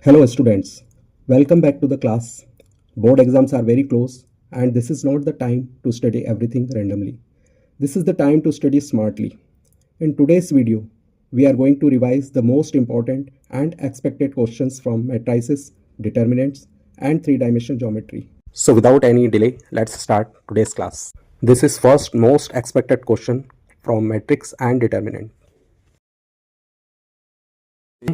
Hello students, welcome back to the class. Board exams are very close and this is not the time to study everything randomly. This is the time to study smartly. In today's video, we are going to revise the most important and expected questions from matrices, determinants and three-dimensional geometry. So without any delay, let's start today's class. This is first most expected question from matrix and determinant.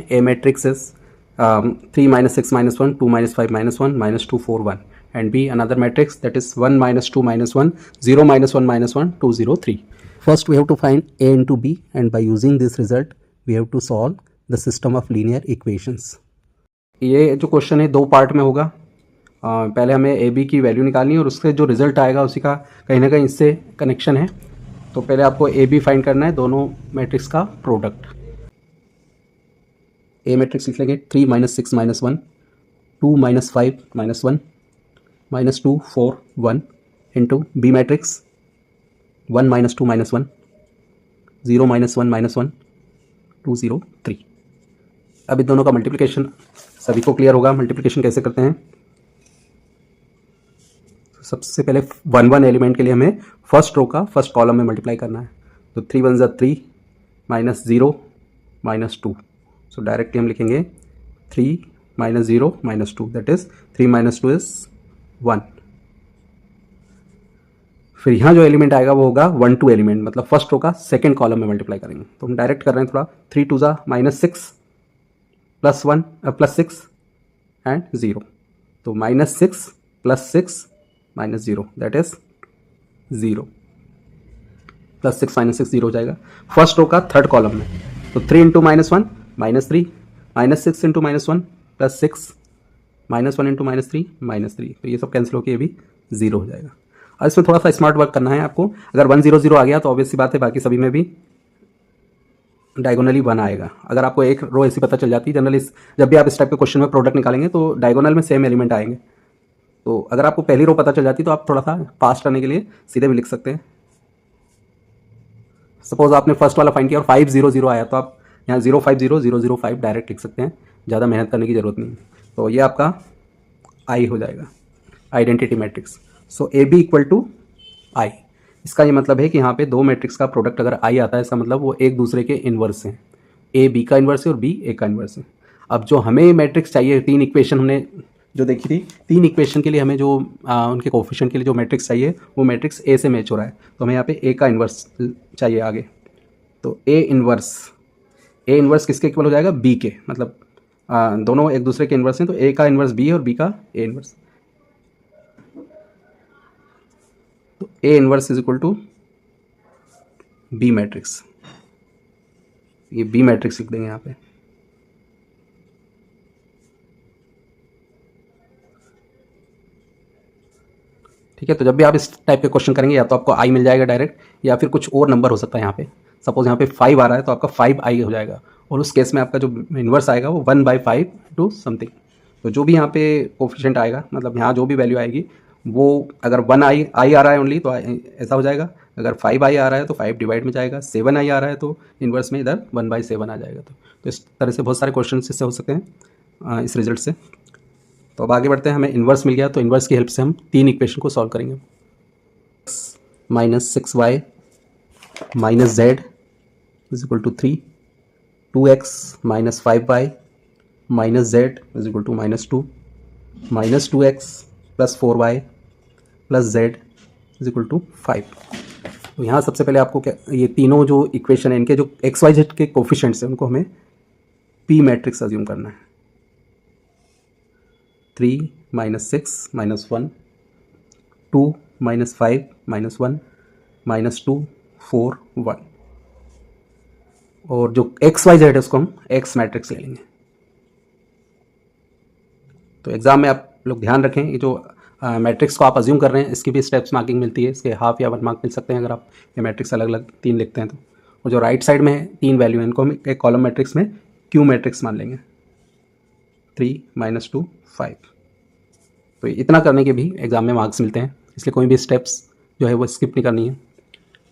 A matrix is 3 minus 6 minus 1, 2 minus 5 minus 1, minus 2, 4, 1. And B, another matrix that is 1 minus 2 minus 1, 0 minus 1 minus 1, 2, 0, 3. First we have to find A into B, and by using this result we have to solve the system of linear equations. ये जो question है दो part में होगा. पहले हमें A B की value निकालनी है और उससे जो रिजल्ट आएगा उसी का कहीं ना कहीं इससे कनेक्शन है. तो पहले आपको ए बी फाइंड करना है, दोनों मैट्रिक्स का प्रोडक्ट. ए मैट्रिक्स लिख लेंगे 3 minus 6 minus 1, 2 minus 5 minus 1, minus 2 4 1 into B matrix 1 minus 2 minus 1, 0 minus 1 minus 1, 2 0 3. अब इन दोनों का मल्टीप्लिकेशन सभी को क्लियर होगा. मल्टीप्लिकेशन कैसे करते हैं? सबसे पहले 1 1 एलिमेंट के लिए हमें फर्स्ट रो का फर्स्ट कॉलम में मल्टीप्लाई करना है. तो 3 1 3 माइनस 0 माइनस 2. सो डायरेक्टली हम लिखेंगे 3 minus 0 minus 2, that is 3 minus 2 is 1. फिर यहाँ जो एलिमेंट आएगा वो होगा 1 2 एलिमेंट, मतलब फर्स्ट रो का सेकंड कॉलम में मल्टीप्लाई करेंगे. तो हम डायरेक्ट कर रहे हैं थोड़ा. 3 2 जा माइनस 6 प्लस 1 प्लस 6 एंड 0. तो minus 6 plus 6 minus 0, that is 0. Plus 6 minus 6 0 हो जाएगा फर्स्ट रो का थर्ड कॉलम में. तो 3 into minus 1 minus 3, minus 6 into minus 1 plus 6, minus 1 into minus 3 minus 3. तो ये सब कैंसिल होकर ये भी 0 हो जाएगा. और इसमें थोड़ा सा स्मार्ट वर्क करना है आपको. अगर 1 0 0 आ गया तो ऑब्वियस सी बात है बाकी सभी में भी डायगोनली 1 आएगा. अगर आपको एक रो ऐसी पता चल जाती है, जनरली जब भी आप इस टाइप के क्वेश्चन में प्रोडक्ट निकालेंगे तो डायगोनल में सेम एलिमेंट आएंगे. तो अगर आपको पहली रो पता चल जाती तो आप थोड़ा सा फास्ट करने के लिए सीधे भी लिख सकते हैं. सपोज आपने फर्स्ट वाला फाइंड किया और 5 0 0 आया तो आप यहाँ 0 5 0 0 0 5 डायरेक्ट लिख सकते हैं. ज़्यादा मेहनत करने की ज़रूरत नहीं. तो ये आपका आई हो जाएगा, identity matrix. So A B equal to I. इसका ये मतलब है कि यहाँ पे दो मैट्रिक्स का प्रोडक्ट अगर आई आता है इसका मतलब वो एक दूसरे के इन्वर्स हैं. ए बी का इन्वर्स है और बी ए का इन्वर्स है. अब जो हमें मैट्रिक्स चाहिए, तीन इक्वेशन हमने जो देखी थी, तीन इक्वेशन के लिए हमें जो उनके कोफिशिएंट के लिए जो मैट्रिक्स चाहिए वो मैट्रिक्स ए से मैच हो रहा है. तो हमें यहाँ पे ए का इन्वर्स चाहिए आगे. तो ए इन्वर्स किसके इक्वल हो जाएगा? बी के. मतलब दोनों एक दूसरे के इन्वर्स हैं. तो ए का इन्वर्स बी है और बी का ए इन्वर्स. तो A inverse is equal to B matrix. ये बी मैट्रिक्स लिख देंगे यहाँ पे. ठीक है. तो जब भी आप इस टाइप के क्वेश्चन करेंगे या तो आपको आई मिल जाएगा डायरेक्ट, या फिर कुछ और नंबर हो सकता है. यहाँ पे सपोज यहाँ पे 5 आ रहा है तो आपका 5 आई हो जाएगा. और उस केस में आपका जो इन्वर्स आएगा वो 1/5 टू समथिंग. तो जो भी यहाँ पे कोफिशिएंट आएगा, मतलब यहाँ जो भी वैल्यू आएगी वो अगर 1 आई आ रहा है ओनली तो ऐसा हो जाएगा. अगर 5 आई आ रहा है तो 5 डिवाइड में जाएगा. 7 आई आ रहा है तो इन्वर्स में इधर 1/7 आ जाएगा. तो इस तरह से बहुत सारे क्वेश्चन इससे हो सकते हैं इस रिजल्ट से. तो अब आगे बढ़ते हैं. हमें इन्वर्स मिल गया तो इन्वर्स की हेल्प से हम तीन इक्वेशन को सॉल्व करेंगे. Minus 6y minus z is equal to 3, 2x minus 5y minus z is equal to minus 2, minus 2x plus 4y plus z is equal to 5. तो यहाँ सबसे पहले आपको क्या, ये तीनों जो इक्वेशन है इनके जो एक्स वाई जेड के कोफिशिएंट्स हैं उनको हमें पी मैट्रिक्स अज्यूम करना है. 3 minus 6 minus 1, 2 minus 5 minus 1, minus 2 4 1. और जो एक्स वाई जेड है उसको हम एक्स मैट्रिक्स ले लेंगे. तो एग्जाम में आप लोग ध्यान रखें, ये जो मैट्रिक्स को आप अज्यूम कर रहे हैं इसकी भी स्टेप्स मार्किंग मिलती है. इसके हाफ या 1 मार्क मिल सकते हैं अगर आप ये मैट्रिक्स अलग अलग तीन लिखते हैं तो. और जो राइट साइड में है तीन वैल्यू है इनको हम एक कॉलम मैट्रिक्स में क्यू मैट्रिक्स मान लेंगे. 3 माइनस 2 5. तो इतना करने के भी एग्जाम में मार्क्स मिलते हैं, इसलिए कोई भी स्टेप्स जो है वो स्किप नहीं करनी है.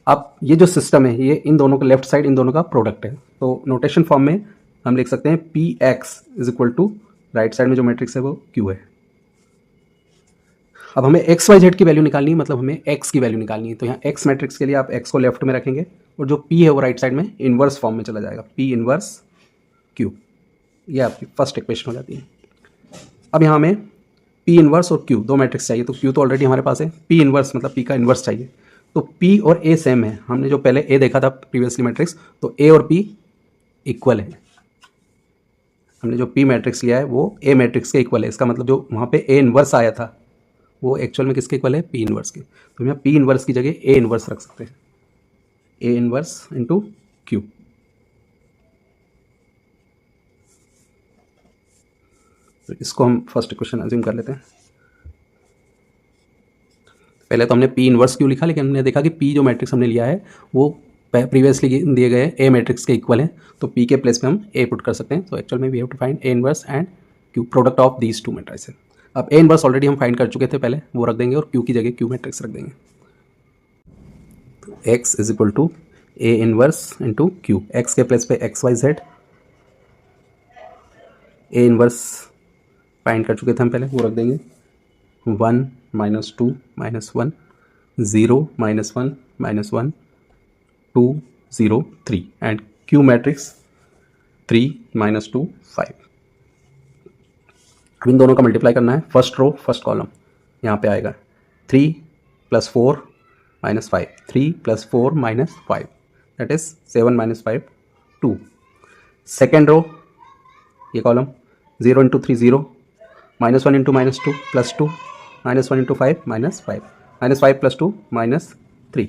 अब ये जो सिस्टम है ये इन दोनों का लेफ्ट साइड इन दोनों का प्रोडक्ट है. तो नोटेशन फॉर्म में हम लिख सकते हैं P X is equal to right side में जो मैट्रिक्स है वो क्यू है। अब हमें एक्स वाई जेड की वैल्यू निकालनी है, मतलब हमें एक्स की वैल्यू निकालनी है। तो यहाँ एक्स मैट्रिक्स के लिए आप एक्स को लेफ्ट में रखेंगे और जो पी है वो राइट साइड में इन्वर्स फॉर्म में चला जाएगा, पी इन्वर्स क्यू। ये आपकी फर्स्ट इक्वेशन हो जाती है। अब यहाँ हमें पी इन्वर्स और क्यू दो मैट्रिक्स चाहिए, तो क्यू तो ऑलरेडी हमारे पास है, पी इन्वर्स मतलब पी का इन्वर्स चाहिए। तो पी और ए सेम है, हमने जो पहले ए देखा था प्रीवियसली मैट्रिक्स, तो ए और पी इक्वल है। हमने जो पी मैट्रिक्स लिया है वो ए मैट्रिक्स के इक्वल है। इसका मतलब जो वहाँ पे ए इन्वर्स आया था वो एक्चुअल में किसके इक्वल है, पी इन्वर्स के। तो हम यहाँ पी इन्वर्स की जगह ए इन्वर्स रख सकते हैं, ए इन्वर्स इंटू क्यू। तो इसको हम फर्स्ट इक्वेशन अज्यूम कर लेते हैं। पहले तो हमने पी इन्वर्स क्यू लिखा, लेकिन हमने देखा कि पी जो मैट्रिक्स हमने लिया है वो प्रीवियसली दिए गए ए मैट्रिक्स के इक्वल है, तो पी के प्लेस पे हम ए पुट कर सकते हैं। तो एक्चुअल में we have to find A inverse and Q, product of these two matrix. अब ए इन्वर्स ऑलरेडी हम फाइंड कर चुके थे पहले, वो रख देंगे और क्यू की जगह क्यू मैट्रिक्स रख देंगे। तो X is equal to A inverse into Q, X के प्लेस पे X Y Z, A inverse find कर चुके थे हम पहले, वो रख देंगे 1 - 2 - 1 0 - 1 - 1 2 0 3 एंड क्यू मैट्रिक्स 3 - 2 5। अब इन दोनों का मल्टीप्लाई करना है, फर्स्ट रो फर्स्ट कॉलम यहाँ पे आएगा 3 + 4 - 5, 3 + 4 - 5 दैट इज 7 - 5 2। सेकेंड रो ये column 0 × 3 0 -1 × -2 +2 -1 × 5 -5 -5 + 2 -3।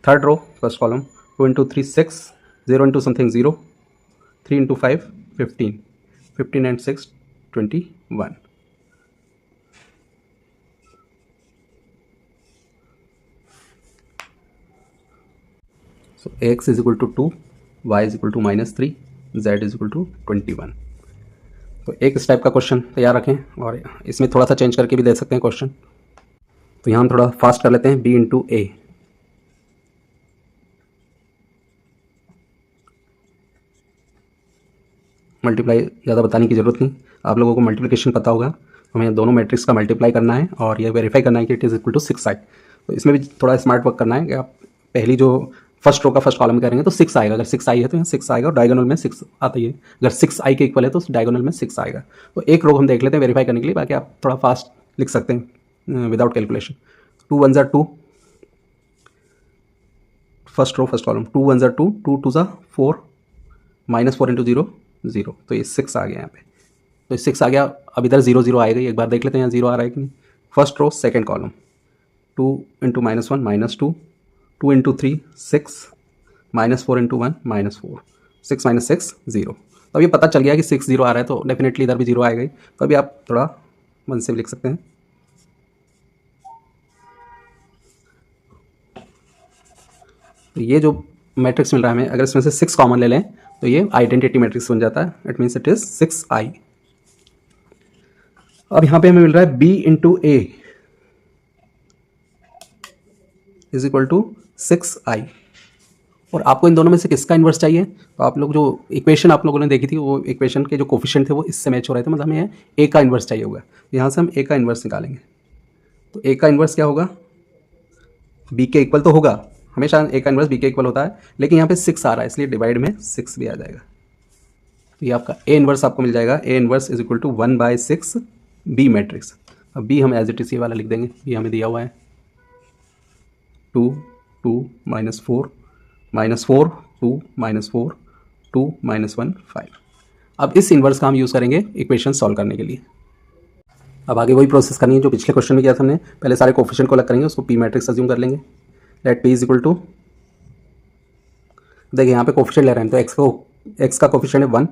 Third row first column 2 × 3 6 0 × something 0 3 × 5 15 15 and 6 21। So x is equal to 2, y is equal to -3, z is equal to 21। तो एक इस टाइप का क्वेश्चन तैयार रखें और इसमें थोड़ा सा चेंज करके भी दे सकते हैं क्वेश्चन। तो यहाँ हम थोड़ा फास्ट कर लेते हैं, b × a। मल्टीप्लाई ज़्यादा बताने की ज़रूरत नहीं, आप लोगों को मल्टीप्लिकेशन पता होगा। हमें दोनों मैट्रिक्स का मल्टीप्लाई करना है और ये वेरीफाई करना है कि it is equal to 6i। तो इसमें भी थोड़ा स्मार्ट वर्क करना है कि आप पहली जो फर्स्ट रो का फर्स्ट कॉलम करेंगे तो 6 आएगा, अगर 6i है तो यहाँ 6 आएगा और डायगोनल में 6 आता ही है। अगर 6i के इक्वल है तो डायगोनल में 6 आएगा। तो एक रो हम देख लेते हैं वेरीफाई करने के लिए, बाकी आप थोड़ा फास्ट लिख सकते हैं without calculation. 2 1 2, first row first column 2 1 2 2 2 4 -4 × 0 0, तो ये 6 आ गया यहाँ पे। तो 6 आ गया, अब इधर 0 0 आएगा, एक बार देख लेते हैं यहाँ 0 आ रहा है कि नहीं। First row second column 2 × -1 -2 2 × 3 6 -4 × 1 -4 6 - 6 0। तो अब ये पता चल गया कि 6 0 आ रहा है, तो डेफिनेटली इधर भी 0 आएगा ही। तो अभी आप थोड़ा मन से भी लिख सकते हैं। तो ये जो मैट्रिक्स मिल रहा है हमें, अगर इसमें से 6 कॉमन ले लें तो ये आइडेंटिटी मैट्रिक्स बन जाता है, it means it is 6i। अब यहाँ पे हमें मिल रहा है b × a is equal to 6i। और आपको इन दोनों में से किसका इन्वर्स चाहिए, तो आप लोग जो इक्वेशन आप लोगों ने देखी थी वो इक्वेशन के जो कोफिशिएंट थे वो इससे मैच हो रहे थे, मतलब हमें ए का इन्वर्स चाहिए होगा। यहाँ से हम ए का इन्वर्स निकालेंगे। तो ए का इन्वर्स क्या होगा, बी के इक्वल तो होगा, हमेशा ए का इन्वर्स बी के इक्वल होता है, लेकिन यहाँ पे 6 आ रहा है इसलिए डिवाइड में 6 भी आ जाएगा। तो ये आपका ए इन्वर्स आपको मिल जाएगा, A inverse is equal to 1/6 B matrix. अब बी हम एज इट इज वाला लिख देंगे, बी हमें दिया हुआ है 2 2 -4 -4 2 -4 2 -1 5। अब इस इन्वर्स का हम यूज़ करेंगे इक्वेशन सॉल्व करने के लिए। अब आगे वही प्रोसेस करनी है जो पिछले क्वेश्चन में किया था हमने, पहले सारे कोफिशिएंट को अलग करेंगे, उसको पी मैट्रिक्स अज्यूम कर लेंगे। Let P is equal to, देखिए यहाँ पे कोफिशिएंट ले रहे हैं तो एक्स का कोफिशिएंट है 1,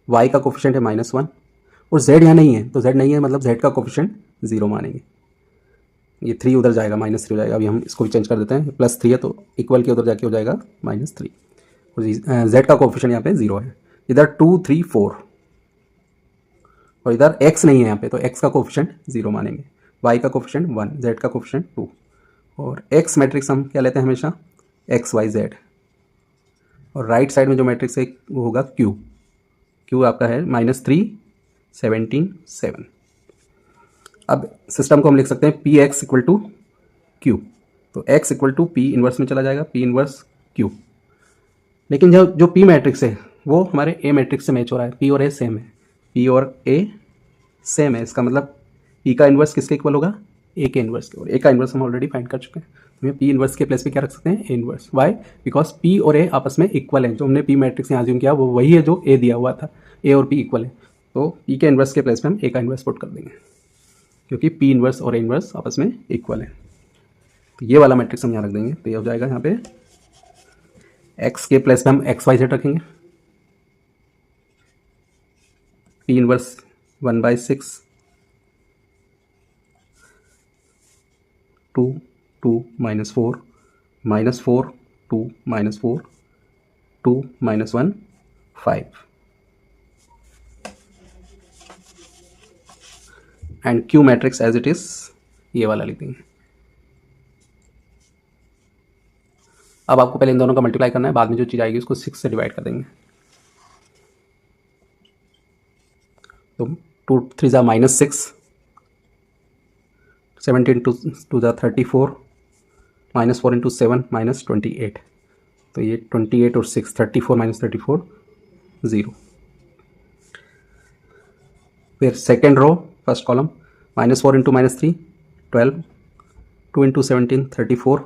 वाई का कोफिशिएंट है -1 और z यहाँ नहीं है, तो z नहीं है मतलब z का कोफिशिएंट 0 मानेंगे। ये 3 उधर जाएगा, -3 हो जाएगा। अभी हम इसको भी चेंज कर देते हैं, +3 है तो इक्वल के उधर जाके हो जाएगा -3 और z का कोफिशिएंट यहाँ पे 0 है। इधर 2 3 4 और इधर x नहीं है यहाँ पे, तो x का कोफिशिएंट 0 मानेंगे, y का कोफिशिएंट 1, z का कोफिशिएंट 2 और x मैट्रिक्स हम क्या लेते हैं हमेशा x y z। और राइट साइड में जो मैट्रिक्स है वो होगा q आपका है -3 17 7। अब सिस्टम को हम लिख सकते हैं P X equal to Q, तो X equal to P inverse में चला जाएगा, पी इन्वर्स क्यू। लेकिन जो पी मैट्रिक्स है वो हमारे ए मैट्रिक्स से मैच हो रहा है, पी और ए सेम है, पी और ए सेम है, इसका मतलब पी का इन्वर्स किसके इक्वल होगा, ए के इन्वर्स के, और ए का इन्वर्स हम ऑलरेडी फाइंड कर चुके हैं, तो हम पी इन्वर्स के प्लेस पे क्या रख सकते हैं, A inverse. Y? Because P और ए आपस में इक्वल है, जो हमने पी मैट्रिक्स यहाँ ज्यूम किया वो वही है जो ए दिया हुआ था, ए और पी इक्वल है, तो पी के इन्वर्स के प्लेस पे हम ए का इन्वर्स पुट कर देंगे, क्योंकि पी इन्वर्स और ए इन्वर्स आपस में इक्वल है। तो ये वाला मैट्रिक्स हम यहाँ रख देंगे, तो ये हो जाएगा यहाँ पे एक्स के प्लेस पे हम एक्स वाई जेड रखेंगे, P inverse 1/6 2 2 -4 -4 2 -4 2 -1 5 and Q matrix as it is ये वाला लिख देंगे। अब आपको पहले इन दोनों का मल्टीप्लाई करना है, बाद में जो चीज़ आएगी उसको 6 से डिवाइड कर देंगे, तो 2 3 ज़ा -6, 17 2 ज़ा 34, -4 इंटू 7 -28, तो ये 28 और 6 34 -34 0। फिर second row first column -4 into -3 12, 2 into 17 34,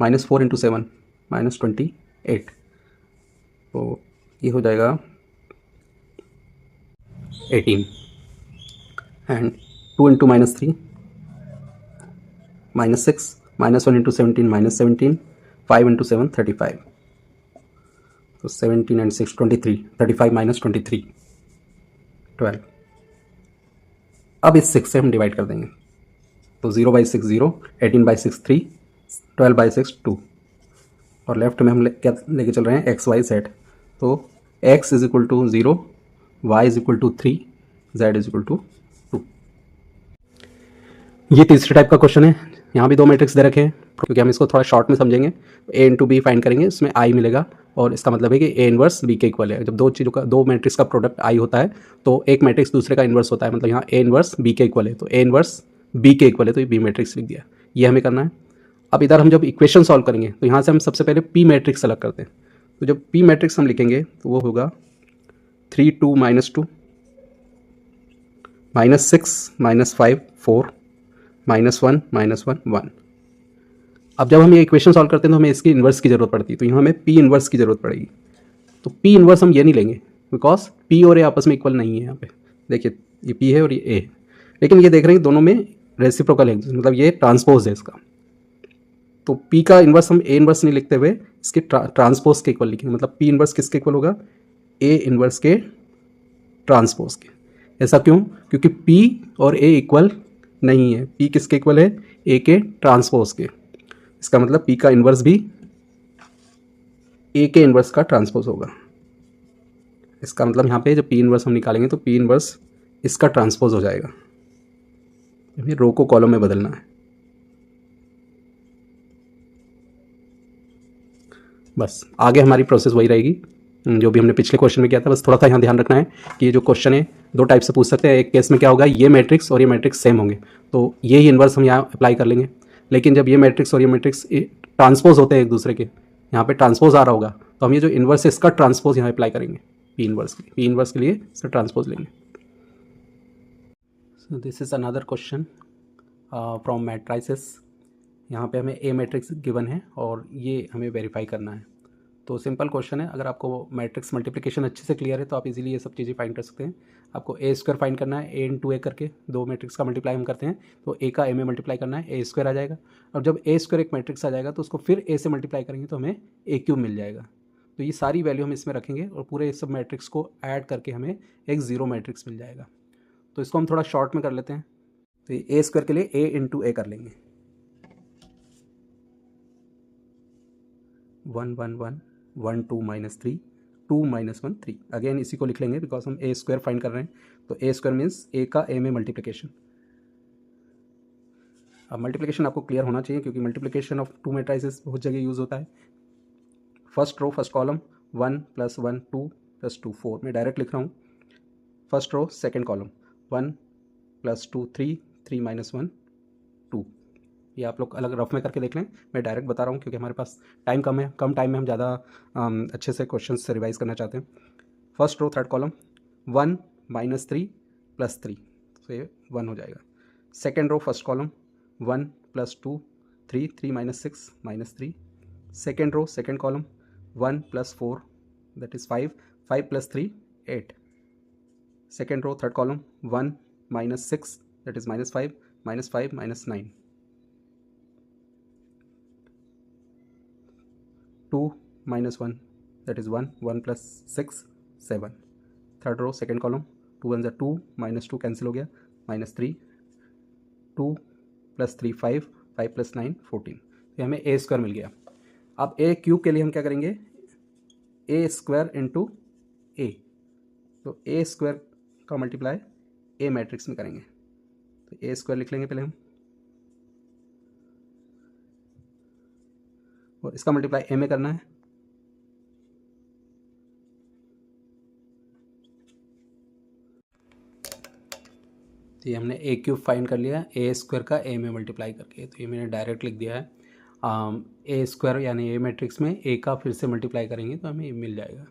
-4 into 7 -28, तो ये हो जाएगा 18 एंड 2 इंटू -3 -6, -1 इंटू 17 -17, 5 इंटू 7 35, तो 17 एंड 6 23, 35 -23 12। अब इस 6 से हम डिवाइड कर देंगे, तो 0/6 0, 18/6 3, 12/6 2, और लेफ्ट में हम क्या लेके चल रहे हैं, एक्स वाई जेड, तो x is equal to 0, y is equal to 3, z is equal to 2। ये तीसरे टाइप का क्वेश्चन है, यहाँ भी दो मैट्रिक्स दे रखे हैं, क्योंकि हम इसको थोड़ा शॉर्ट में समझेंगे, a इंटू बी फाइंड करेंगे, इसमें i मिलेगा, और इसका मतलब है कि a इन्वर्स b के इक्वल है। जब दो चीज़ों का, दो मैट्रिक्स का प्रोडक्ट i होता है तो एक मैट्रिक्स दूसरे का इन्वर्स होता है, मतलब यहाँ a इन्वर्स b के इक्वल है, तो a इन्वर्स b के इक्वल है, तो ये b मैट्रिक्स लिख दिया, ये हमें करना है। अब इधर हम जब इक्वेशन सॉल्व करेंगे तो यहाँ से हम सबसे पहले p मैट्रिक्स सेलेक्ट करते हैं, तो जब p मैट्रिक्स हम लिखेंगे तो वो होगा 3 2 -2 -6 -5 4 -1 -1 1। अब जब हम ये इक्वेशन सॉल्व करते हैं तो हमें इसकी इन्वर्स की ज़रूरत पड़ती है, तो यहाँ हमें p इन्वर्स की ज़रूरत पड़ेगी, तो p इन्वर्स हम ये नहीं लेंगे बिकॉज p और a आपस में इक्वल नहीं है। यहाँ पे देखिए ये p है और ये a है, लेकिन ये देख रहे हैं दोनों में रेसिप्रोकल है, मतलब ये ट्रांसपोज है इसका, तो p का इन्वर्स हम a इन्वर्स नहीं लिखते हुए इसके ट्रांसपोज के इक्वल लिखेंगे, मतलब p इन्वर्स किसके इक्वल होगा, a इन्वर्स के ट्रांसपोज के। ऐसा क्यों? क्योंकि p और a इक्वल नहीं है, p किसके इक्वल है, a के ट्रांसपोज के, इसका मतलब p का इन्वर्स भी a के इन्वर्स का ट्रांसपोज होगा। इसका मतलब यहाँ पे जब p इन्वर्स हम निकालेंगे तो p इन्वर्स इसका ट्रांसपोज हो जाएगा, हमें रो को कॉलम में बदलना है। बस आगे हमारी प्रोसेस वही रहेगी जो भी हमने पिछले क्वेश्चन में किया था, बस थोड़ा सा यहाँ ध्यान रखना है कि ये जो क्वेश्चन है दो टाइप से पूछ सकते हैं। एक केस में क्या होगा, ये मैट्रिक्स और ये मैट्रिक्स सेम होंगे तो ये ही इन्वर्स हम यहाँ अप्लाई कर लेंगे, लेकिन जब ये मैट्रिक्स और ये मैट्रिक्स ट्रांसपोज होते हैं एक दूसरे के, यहाँ पे ट्रांसपोज आ रहा होगा तो हम ये जो इन्वर्स है इसका ट्रांसपोज यहाँ अप्लाई करेंगे, पी इन्वर्स के लिए इसका ट्रांसपोज लेंगे। So this is another question from matrices. यहाँ पे हमें ए मैट्रिक्स गिवन है और ये हमें वेरीफाई करना है, तो सिंपल क्वेश्चन है। अगर आपको मैट्रिक्स मल्टीप्लिकेशन अच्छे से क्लियर है तो आप इजीली ये सब चीज़ें फाइंड कर सकते हैं। आपको ए स्क्वायर फाइंड करना है, ए इंटू ए करके दो मैट्रिक्स का मल्टीप्लाई हम करते हैं तो ए का ए में मल्टीप्लाई करना है, ए स्क्वायर आ जाएगा, और जब ए स्क्वायर एक मैट्रिक्स आ जाएगा तो उसको फिर ए से मल्टीप्लाई करेंगे तो हमें ए क्यूब मिल जाएगा। तो ये सारी वैल्यू हम इसमें रखेंगे और पूरे इस सब मैट्रिक्स को ऐड करके हमें एक जीरो मैट्रिक्स मिल जाएगा। तो इसको हम थोड़ा शॉर्ट में कर लेते हैं, तो ये ए स्क्वायर के लिए ए इंटू ए कर लेंगे, 1 1 1 1 2 -3 2 -1 3। अगेन इसी को लिख लेंगे बिकॉज हम ए स्क्वायर फाइंड कर रहे हैं, तो ए स्क्वायर मीन्स ए का ए में मल्टीप्लिकेशन। अब मल्टीप्लिकेशन आपको क्लियर होना चाहिए क्योंकि मल्टीप्लिकेशन ऑफ टू मैट्रिसेस बहुत जगह यूज़ होता है। फर्स्ट रो फर्स्ट कॉलम 1 + 1 2 + 2 4, मैं डायरेक्ट लिख रहा हूँ। First row second column 1 + 2 3 3 - 1 2। ये आप लोग अलग रफ में करके देख लें, मैं डायरेक्ट बता रहा हूँ क्योंकि हमारे पास टाइम कम है, कम टाइम में हम ज़्यादा अच्छे से क्वेश्चन से रिवाइज करना चाहते हैं। फर्स्ट रो थर्ड कॉलम 1 - 3 + 3, तो ये 1 हो जाएगा। Second row first column 1 + 2 3 3 - 6 -3। Second row second column 1 + 4 that is 5 5 + 3 8। Second row third column 1 - 6 that is -5 -5 -9। 2 - 1 that is 1 1 + 6 7। Third row second column 2 1 2 -2 cancel हो गया -3 2 + 3 5 5 + 9 14। ये हमें ए स्क्वायर मिल गया। अब ए क्यूब के लिए हम क्या करेंगे, ए स्क्वायर इंटू ए, तो ए स्क्वायर का मल्टीप्लाई ए मैट्रिक्स में करेंगे, तो ए स्क्वायर लिख लेंगे पहले हम, और इसका मल्टीप्लाई ए में करना है। तो ये हमने ए क्यूब फाइंड कर लिया ए स्क्वायर का ए में मल्टीप्लाई करके, तो ये मैंने डायरेक्ट लिख दिया है। ए स्क्वायर यानी ए मैट्रिक्स में ए का फिर से मल्टीप्लाई करेंगे तो हमें ये मिल जाएगा।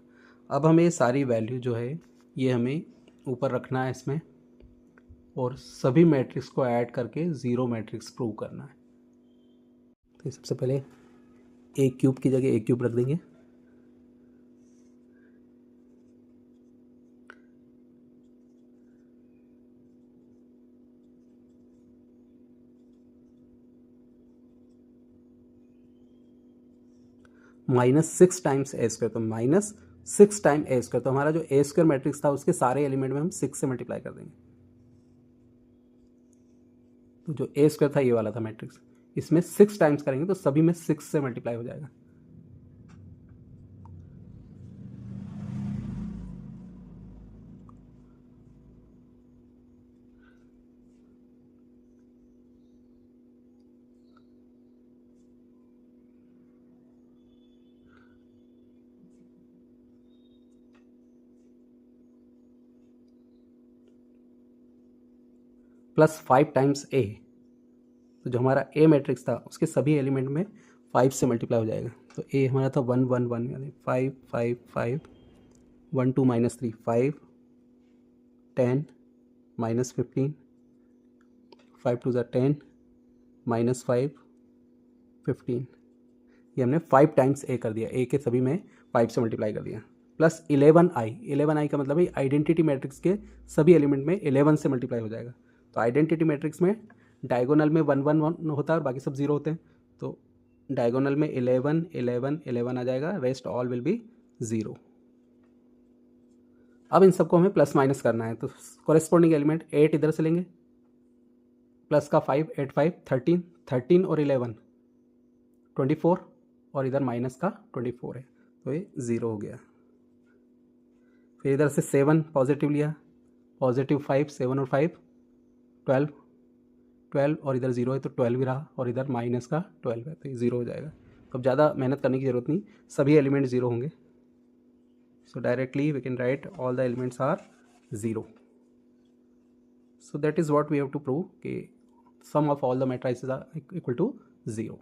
अब हमें ये सारी वैल्यू जो है ये हमें ऊपर रखना है इसमें, और सभी मैट्रिक्स को ऐड करके ज़ीरो मैट्रिक्स प्रूव करना है। तो सबसे पहले ए क्यूब की जगह ए क्यूब रख देंगे, -6 टाइम्स ए स्क्वायर, तो -6 टाइम ए स्क्वायर, तो हमारा जो ए स्क्वायर मैट्रिक्स था उसके सारे एलिमेंट में हम 6 से मल्टीप्लाई कर देंगे। तो जो ए स्क्वायर था ये वाला था मैट्रिक्स, इसमें 6 टाइम्स करेंगे तो सभी में 6 से मल्टीप्लाई हो जाएगा। +5 टाइम्स ए, तो जो हमारा ए मैट्रिक्स था उसके सभी एलिमेंट में 5 से मल्टीप्लाई हो जाएगा। तो ए हमारा था 1 1 1 यानी 5 5 5 1 2 -3 5 10 -15 5 2 10 -5 15। ये हमने 5 टाइम्स ए कर दिया, ए के सभी में 5 से मल्टीप्लाई कर दिया। प्लस 11i का मतलब है आइडेंटिटी मैट्रिक्स के सभी एलिमेंट में 11 से मल्टीप्लाई हो जाएगा। तो आइडेंटिटी मैट्रिक्स में डायगोनल में 1 1 1 होता है और बाकी सब 0 होते हैं, तो डायगोनल में 11 11 11 आ जाएगा, रेस्ट ऑल विल बी 0। अब इन सबको हमें प्लस माइनस करना है, तो कॉरेस्पॉन्डिंग एलिमेंट 8 इधर से लेंगे, प्लस का 5 8 5 13 13 और 11 24, और इधर माइनस का 24 है, तो ये 0 हो गया। फिर इधर से 7 पॉजिटिव लिया, +5 7 और 5 12 12, और इधर 0 है तो 12 भी रहा, और इधर माइनस का 12 है तो ये 0 हो जाएगा। तो अब ज़्यादा मेहनत करने की ज़रूरत नहीं, सभी एलिमेंट 0 होंगे। So directly we can write all the elements are 0। So that is what we have to prove कि sum of all the matrices are equal to 0।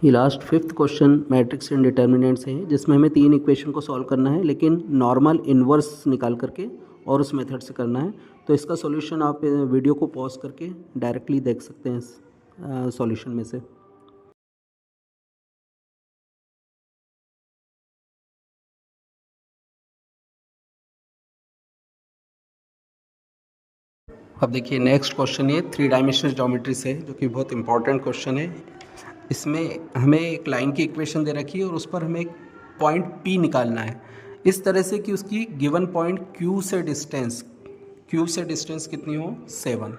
ये last 5th question matrix and determinants है, जिसमें हमें 3 equation को solve करना है, लेकिन normal inverse निकाल करके और उस मेथड से करना है। तो इसका सॉल्यूशन आप वीडियो को पॉज करके डायरेक्टली देख सकते हैं सॉल्यूशन में से। अब देखिए नेक्स्ट क्वेश्चन ये 3 डायमेंशनल ज्योमेट्री से, जो कि बहुत इंपॉर्टेंट क्वेश्चन है। इसमें हमें एक लाइन की इक्वेशन दे रखी है और उस पर हमें एक पॉइंट P निकालना है, इस तरह से कि उसकी गिवन पॉइंट Q से डिस्टेंस कितनी हो 7।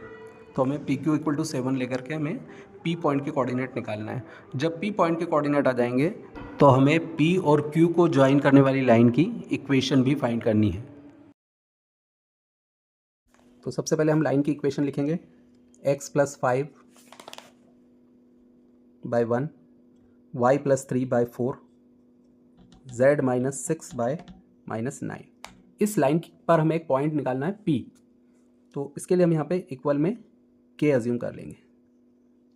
तो हमें PQ = 7 लेकर के हमें P पॉइंट के कोऑर्डिनेट निकालना है। जब P पॉइंट के कोऑर्डिनेट आ जाएंगे तो हमें P और Q को ज्वाइन करने वाली लाइन की इक्वेशन भी फाइंड करनी है। तो सबसे पहले हम लाइन की इक्वेशन लिखेंगे, x + 5 / 1 y + 3 / 4 z - 6 / -9 इस लाइन पर हमें एक पॉइंट निकालना है P, तो इसके लिए हम यहाँ पे इक्वल में K एज्यूम कर लेंगे।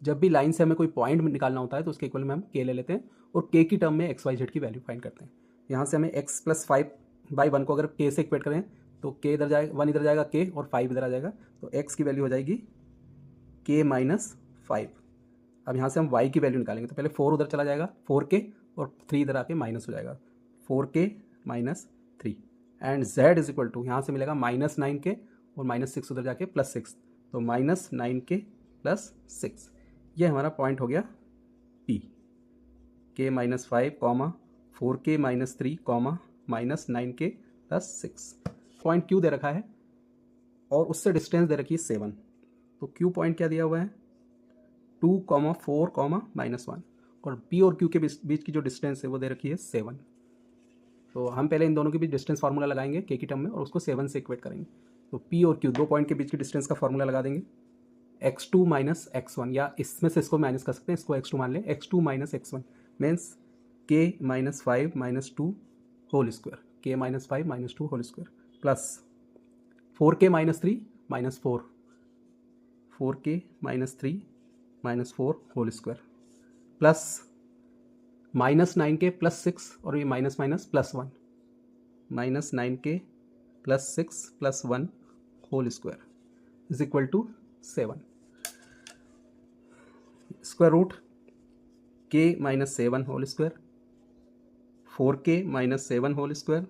जब भी लाइन से हमें कोई पॉइंट निकालना होता है तो उसके इक्वल में हम K ले लेते हैं और K की टर्म में एक्स वाई जेड की वैल्यू फाइंड करते हैं। यहाँ से हमें x + 5/1 को अगर K से इक्वेट करें तो K इधर जाएगा, 1 इधर जाएगा K और 5 इधर आ जाएगा, तो x की वैल्यू हो जाएगी K - 5। अब यहाँ से हम y की वैल्यू निकालेंगे, तो पहले 4 उधर चला जाएगा 4K और 3 इधर आके माइनस हो जाएगा 4K - 3 and z is equal to यहाँ से मिलेगा -9K और -6 उधर जाके +6, तो -9K + 6। ये हमारा पॉइंट हो गया P। K - 5, 4K - 3, -9K + 6। Point Q दे रखा है और उससे डिस्टेंस दे रखी है 7, तो Q पॉइंट क्या दिया हुआ है 2, 4, -1, और P और Q के बीच की जो डिस्टेंस है वो दे रखी है 7। तो हम पहले इन दोनों के बीच डिस्टेंस फार्मूला लगाएंगे K की टर्म में और उसको 7 से इक्वेट करेंगे। तो P और Q दो पॉइंट के बीच की डिस्टेंस का फार्मूला लगा देंगे, x2 - x1, या इसमें से इसको माइनस कर सकते हैं, इसको x2 मान लें, x2 - x1 means K - 5 - 2 whole square, K - 5 - 2 whole square plus 4K - 3 - 4, 4K - 3 - 4 whole square plus -9K + 6 और ये minus minus +1, -9K + 6 + 1 whole square is equal to 7। Square root K - 7 whole square, 4K - 7 whole square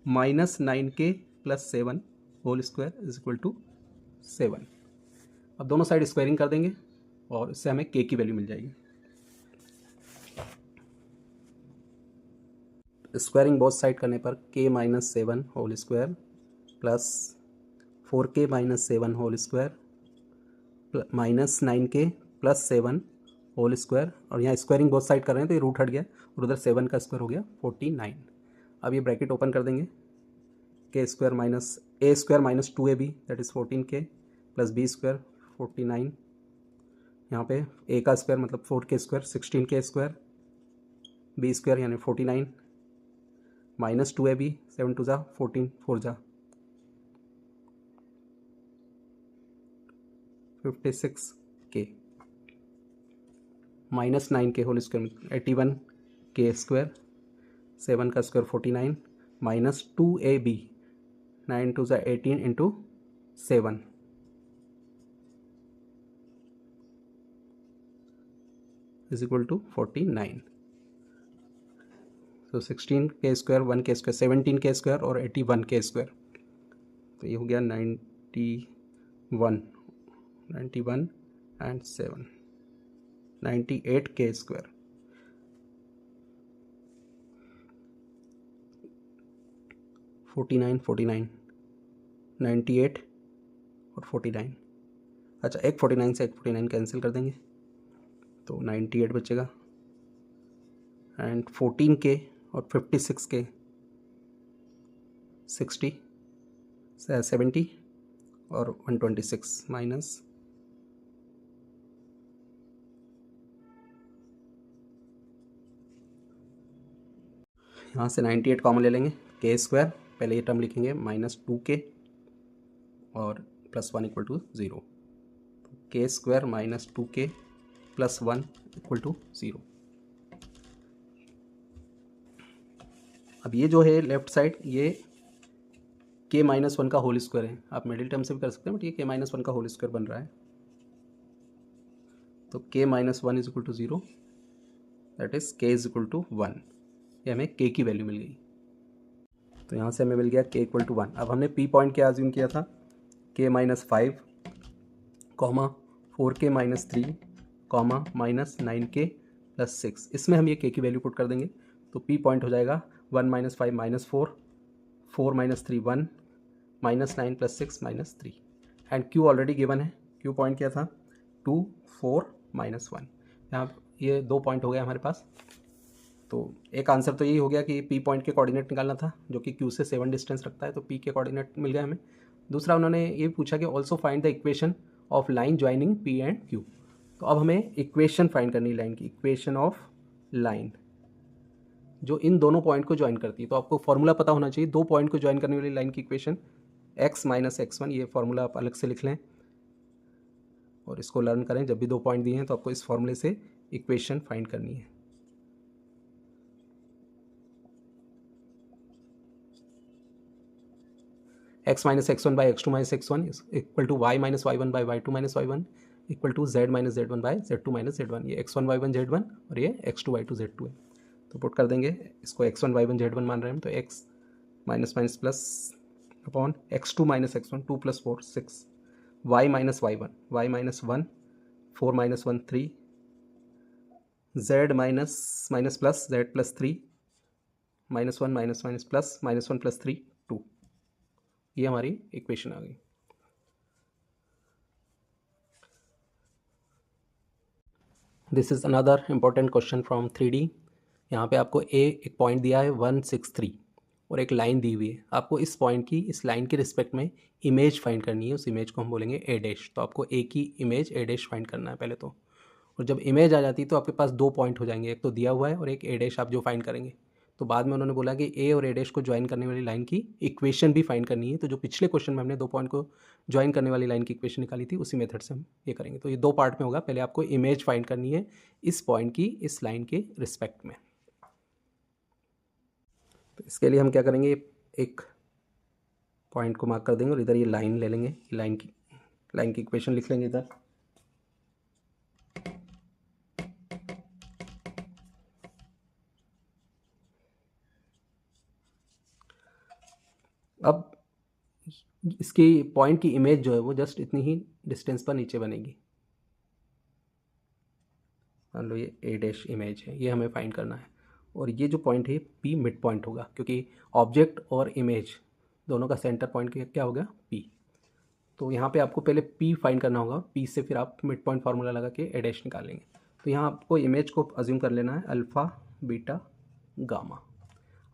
-9K + 7 whole square is equal to 7। अब दोनों side squaring कर देंगे और इससे हमें K की वैल्यू मिल जाएगी। स्क्वायरिंग बोथ साइड करने पर K - 7 whole square plus 4K - 7 whole square -9K + 7 whole square, और यहाँ स्क्वायरिंग बोथ साइड कर रहे हैं तो ये रूट हट गया और उधर 7 का स्क्वायर हो गया 49। अब ये ब्रैकेट ओपन कर देंगे, K² - A² - 2AB that is 14K + B² 49, यहाँ पे A का स्क्वायर मतलब 4K² 16K², B² यानी 49 -2AB 7 2 = 14 4 = 56K -9K whole square 81K², 7 का square 49 -2AB 9 2 = 18 × 7 is equal to 49। तो 16K² 1K² 17K² और 81K², तो ये हो गया 91 एंड 7 98K²। 49 49 98 और 49, अच्छा एक 49 से एक 49 कैंसिल कर देंगे तो 98 बचेगा एंड 14K और 56K 60 70 और 126 माइनस यहाँ से 98 कॉमन ले लेंगे, K² पहले ये टर्म लिखेंगे -2K और +1 = 0, K² - 2K + 1 = 0। अब ये जो है लेफ्ट साइड ये K - 1 का होल स्क्वायर है, आप मिडिल टर्म से भी कर सकते हैं बट ये K - 1 का होल स्क्वायर बन रहा है, तो K - 1 = 0 दैट इज K = 1, ये हमें K की वैल्यू मिल गई। तो यहाँ से हमें मिल गया K = 1। अब हमने P पॉइंट क्या अज्यूम किया था, K - 5, 4K - 3, -9K + 6, इसमें हम ये K की वैल्यू पुट कर देंगे तो P पॉइंट हो जाएगा 1 - 5 - 4, 4 - 3 1, -9 + 6 -3 एंड Q ऑलरेडी गिवन है, Q पॉइंट क्या था 2 4 -1। यहाँ ये दो पॉइंट हो गया हमारे पास, तो एक आंसर तो यही हो गया कि P पॉइंट के कोऑर्डिनेट निकालना था जो कि Q से 7 डिस्टेंस रखता है, तो P के कोऑर्डिनेट मिल गए हमें। दूसरा उन्होंने ये पूछा कि also find the equation of line joining P and Q, तो अब हमें इक्वेशन फाइंड करनी है लाइन की, इक्वेशन ऑफ लाइन जो इन दोनों पॉइंट को ज्वाइन करती है। तो आपको फॉर्मूला पता होना चाहिए, दो पॉइंट को ज्वाइन करने वाली लाइन की इक्वेशन x माइनस x1, ये फॉर्मूला आप अलग से लिख लें और इसको लर्न करें। जब भी दो पॉइंट दिए हैं तो आपको इस फॉर्मूले से इक्वेशन फाइंड करनी है। x minus x1 by x2 minus x1 equal to y minus y1 by y2 minus y1 equal to z minus z1 by z2 minus z1। ये x1 y1 z1 और ये x2 y2 z2 है। तो put कर देंगे, इसको x1 y1 z1 मान रहे हैं हम, तो x minus minus plus upon x2 minus x1 2 plus 4 6 y minus y1 minus 1 4 minus 1 3 z minus minus plus z plus 3 minus 1 minus minus plus minus 1 plus 3 2। ये हमारी इक्वेशन आ गई। This is another important question from 3D। यहाँ पे आपको एक point दिया है 163 और एक लाइन दी हुई है। आपको इस पॉइंट की, इस लाइन के रिस्पेक्ट में इमेज फाइंड करनी है। उस इमेज को हम बोलेंगे ए डैश। तो आपको ए की इमेज ए डैश फाइंड करना है पहले तो। और जब इमेज आ जाती है तो आपके पास दो पॉइंट हो जाएंगे, एक तो दिया हुआ है और एक ए डैश आप जो फाइंड करेंगे। तो बाद में उन्होंने बोला कि ए और ए डैश को ज्वाइन करने वाली लाइन की इक्वेशन भी फाइंड करनी है। तो जो पिछले क्वेश्चन में हमने दो पॉइंट को ज्वाइन करने वाली लाइन की इक्वेशन निकाली थी, उसी मेथड से हम ये करेंगे। तो ये दो पार्ट में होगा। पहले आपको इमेज फाइंड करनी है इस पॉइंट की इस लाइन के रिस्पेक्ट में। तो इसके लिए हम क्या करेंगे, एक पॉइंट को मार्क कर देंगे और इधर ये लाइन ले लेंगे। लाइन की इक्वेशन लिख लेंगे इधर। अब इसकी पॉइंट की इमेज जो है वो जस्ट इतनी ही डिस्टेंस पर नीचे बनेगी। मान लो ये ए डैश इमेज है, ये हमें फाइंड करना है। और ये जो पॉइंट है पी मिड पॉइंट होगा, क्योंकि ऑब्जेक्ट और इमेज दोनों का सेंटर पॉइंट क्या होगा, पी। तो यहाँ पे आपको पहले पी फाइंड करना होगा, पी से फिर आप मिड पॉइंट फार्मूला लगा के ए डैश निकालेंगे। तो यहाँ आपको इमेज को अज्यूम कर लेना है अल्फ़ा बीटा गामा।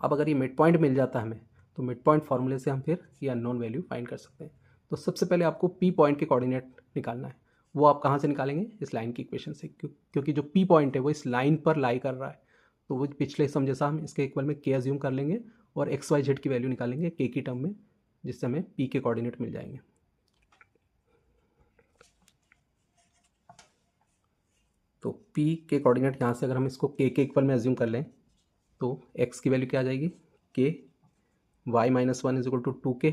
अब अगर ये मिड पॉइंट मिल जाता है हमें, तो मिड पॉइंट फार्मूले से हम फिर ये अननोन वैल्यू फाइंड कर सकते हैं। तो सबसे पहले आपको पी पॉइंट के कोऑर्डिनेट निकालना है। वो आप कहाँ से निकालेंगे, इस लाइन की इक्वेशन से, क्योंकि जो पी पॉइंट है वो इस लाइन पर लाई कर रहा है। तो वो पिछले सम जैसा हम इसके इक्वल में के अज्यूम कर लेंगे और एक्स वाई जेड की वैल्यू निकालेंगे के की टर्म में, जिससे हमें पी के कोऑर्डिनेट मिल जाएंगे। तो पी के कोऑर्डिनेट यहाँ से अगर हम इसको के इक्वल में अज्यूम कर लें तो एक्स की वैल्यू क्या आ जाएगी, के Y minus 1 is equal to 2k।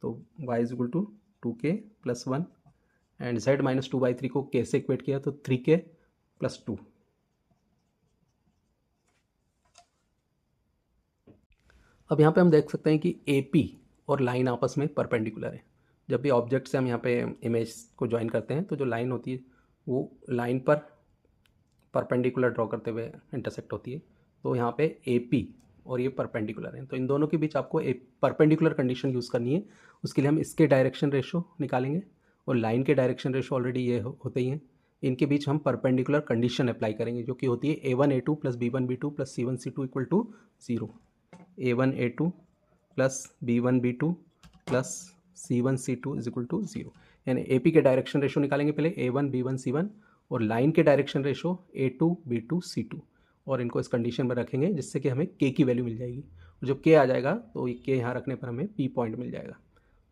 तो y is equal to 2k plus 1 and z minus 2/3 को k से इक्वेट किया तो 3k प्लस 2। अब यहाँ पे हम देख सकते हैं कि AP और लाइन आपस में परपेंडिकुलर है। जब भी ऑब्जेक्ट से हम यहाँ पे इमेज को ज्वाइन करते हैं तो जो लाइन होती है वो लाइन पर परपेंडिकुलर ड्रॉ करते हुए इंटरसेक्ट होती है। तो यहाँ पे AP और ये परपेंडिकुलर हैं, तो इन दोनों के बीच आपको एक परपेंडिकुलर कंडीशन यूज़ करनी है। उसके लिए हम इसके डायरेक्शन रेशो निकालेंगे और लाइन के डायरेक्शन रेशो ऑलरेडी ये होते ही हैं। इनके बीच हम परपेंडिकुलर कंडीशन अप्लाई करेंगे, जो कि होती है A1 A2 plus B1 B2 plus C1 C2 equal to 0। A1 A2 plus B1 B2 plus C1 C2 is equal to 0। यानी AP के डायरेक्शन रेशो निकालेंगे पहले A1 B1 C1 और लाइन के direction ratio A2 B2 C2, और इनको इस condition पर रखेंगे जिससे कि हमें के की वैल्यू मिल जाएगी। और जब के आ जाएगा तो के यहाँ रखने पर हमें पी पॉइंट मिल जाएगा।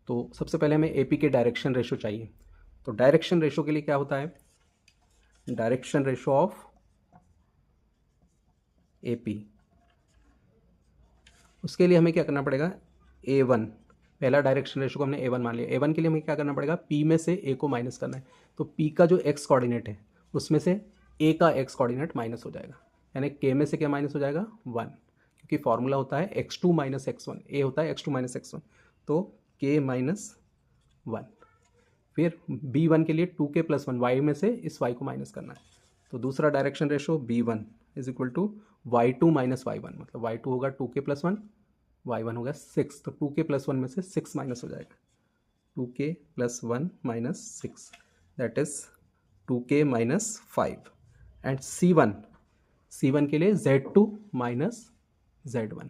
तो सबसे पहले हमें एपी के डायरेक्शन रेशो चाहिए। तो डायरेक्शन रेशो के लिए क्या होता है, डायरेक्शन रेशो ऑफ एपी, उसके लिए हमें क्या करना पड़ेगा, A1 पहला डायरेक्शन रेशो को हमने A1 मान लिया। A1 के लिए हमें क्या करना पड़ेगा, P में से A को माइनस करना है। तो P का जो x कोऑर्डिनेट है उसमें से A का x कोऑर्डिनेट माइनस हो जाएगा, यानी K में से क्या माइनस हो जाएगा, 1, क्योंकि फॉर्मूला होता है x2 माइनस x1, A होता है x2 माइनस x1, तो K माइनस 1। फिर B1 के लिए 2K प्लस 1, y में से इस y को माइनस करना है। तो दूसरा direction ratio B1 is equal to y2 minus y1, मतलब y2 होगा 2K प्लस 1, y1 होगा 6। तो 2K प्लस 1 में से 6 माइनस हो जाएगा, 2K plus 1 minus 6 that is 2K minus 5। And C1 के लिए Z2 माइनस Z1,